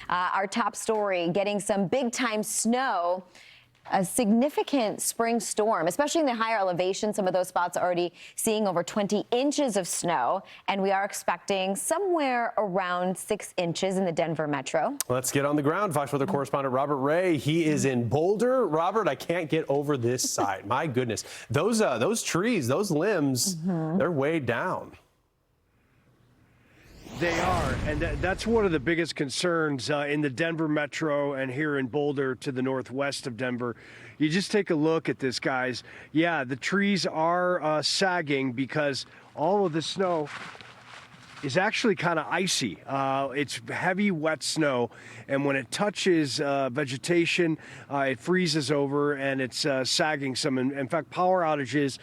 Our top story, getting some big-time snow. A significant spring storm, especially in the higher elevation. Some of those spots already seeing over 20 inches of snow, and we are expecting somewhere around 6 inches in the Denver metro. Let's get on the ground. Fox Weather Correspondent Robert Ray. He is in Boulder. Robert, I can't get over this side. My goodness, those trees, those limbs, they're way down. They are, and that's one of the biggest concerns in the Denver metro and here in Boulder to the northwest of Denver. You just take a look at this, guys. Yeah, the trees are sagging because all of the snow is actually kind of icy. It's heavy, wet snow, and when it touches vegetation, it freezes over and it's sagging some. In fact, power outages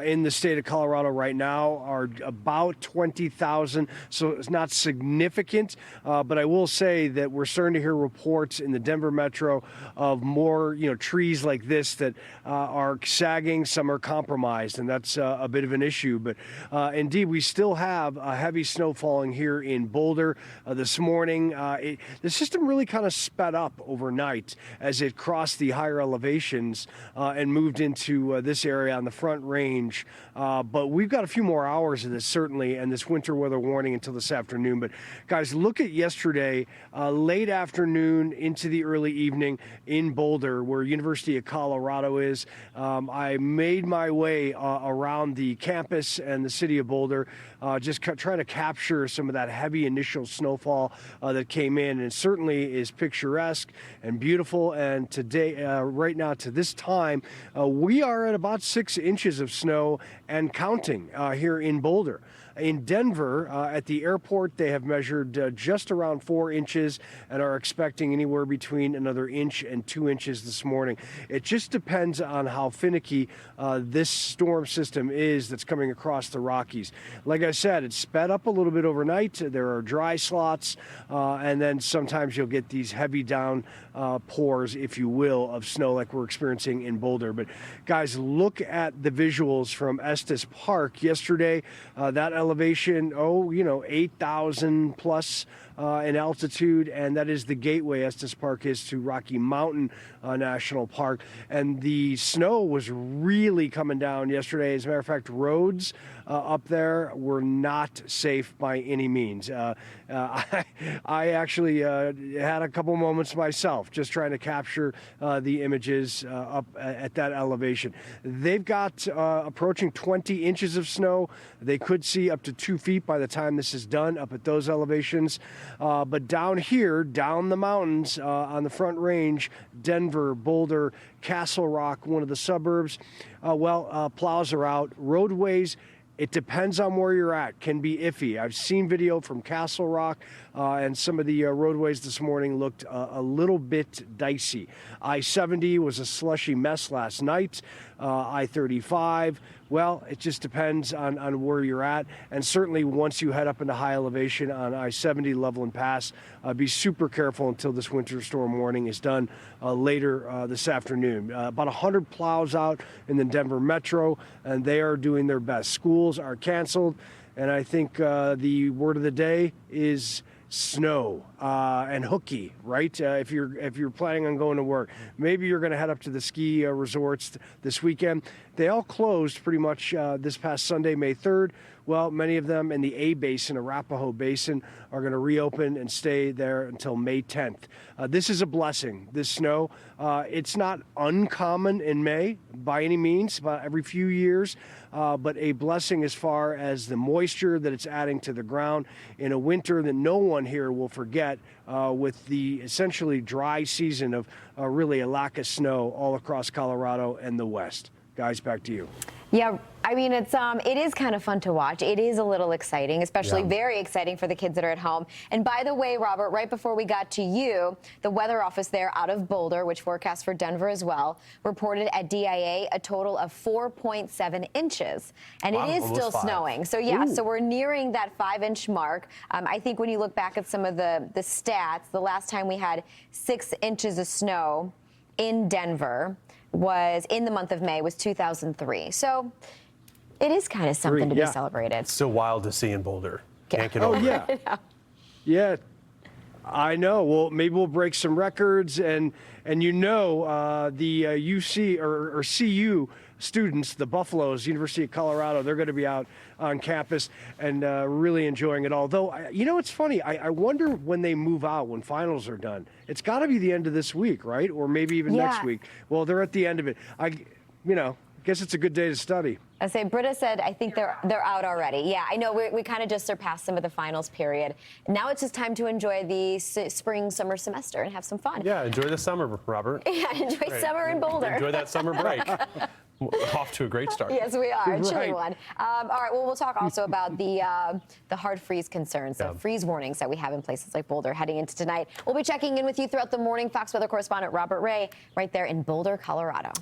in the state of Colorado right now are about 20,000, so it's not significant, but I will say that we're starting to hear reports in the Denver metro of more, trees like this that are sagging, some are compromised, and that's a bit of an issue. But indeed, we still have a heavy snow falling here in Boulder this morning. The system really kind of sped up overnight as it crossed the higher elevations and moved into this area on the Front Range. But we've got a few more hours of this, certainly, and this winter weather warning until this afternoon. But guys, look at yesterday, late afternoon into the early evening in Boulder, where University of Colorado is. I made my way around the campus and the city of Boulder, just trying to capture some of that heavy initial snowfall that came in, and it certainly is picturesque and beautiful. And today, right now, to this time, we are at about 6 inches of snow and counting here in Boulder. In Denver, at the airport, they have measured just around 4 inches and are expecting anywhere between another inch and 2 inches this morning. It just depends on how finicky this storm system is that's coming across the Rockies. Like I said, it's sped up a little bit overnight. There are dry slots, and then sometimes you'll get these heavy down pours, if you will, of snow like we're experiencing in Boulder. But guys, look at the visuals from Estes Park yesterday. That elevation, 8,000 plus in altitude, and that is the gateway Estes Park is to Rocky Mountain National Park. And the snow was really coming down yesterday. As a matter of fact, roads up there were not safe by any means. I actually had a couple moments myself just trying to capture the images up at that elevation. They've got approaching 20 inches of snow. They could see up to 2 feet by the time this is done up at those elevations. But down here, down the mountains on the Front Range, Denver, Boulder, Castle Rock, one of the suburbs, plows are out. Roadways, it depends on where you're at, can be iffy. I've seen video from Castle Rock, and some of the roadways this morning looked a little bit dicey. I-70 was a slushy mess last night. I-35, well, it just depends on where you're at. And certainly once you head up into high elevation on I-70 Loveland Pass, be super careful until this winter storm warning is done later this afternoon. About 100 plows out in the Denver metro, and they are doing their best. Schools are canceled, and I think the word of the day is snow and hooky, right? If you're planning on going to work, maybe you're going to head up to the ski resorts this weekend. They all closed pretty much this past Sunday, May 3rd. Well, many of them in the A Basin, Arapahoe Basin, are going to reopen and stay there until May 10th. This is a blessing, this snow. It's not uncommon in May by any means, about every few years, but a blessing as far as the moisture that it's adding to the ground in a winter that no one here will forget, with the essentially dry season of really a lack of snow all across Colorado and the West. Guys, back to you. Yeah, I mean, it is kind of fun to watch. It is a little exciting, especially very exciting for the kids that are at home. And by the way, Robert, right before we got to you, the weather office there out of Boulder, which forecasts for Denver as well, reported at DIA a total of 4.7 inches. And it is still snowing. So yeah, so we're nearing that 5-inch mark. I think when you look back at some of the stats, the last time we had 6 inches of snow in Denver was in the month of May, was 2003. So it is kind of something to be celebrated. It's so wild to see in Boulder. Can't get over it. Yeah. I know. Well, maybe we'll break some records, and the UC or CU students, the Buffaloes, University of Colorado, they're going to be out on campus and really enjoying it all. Though, it's funny. I wonder when they move out, when finals are done. It's got to be the end of this week, right? Or maybe even next week. Well, they're at the end of it. Guess it's a good day to study. I say, Britta said, I think they're out already. Yeah, I know we kind of just surpassed some of the finals period. Now it's just time to enjoy the spring, summer semester and have some fun. Yeah, enjoy the summer, Robert. Yeah, enjoy summer in Boulder. Enjoy that summer break. Off to a great start. Yes, we are. A chilly Right. one. All right, well, we'll talk also about the hard freeze concerns, the freeze warnings that we have in places like Boulder heading into tonight. We'll be checking in with you throughout the morning. Fox Weather Correspondent Robert Ray right there in Boulder, Colorado.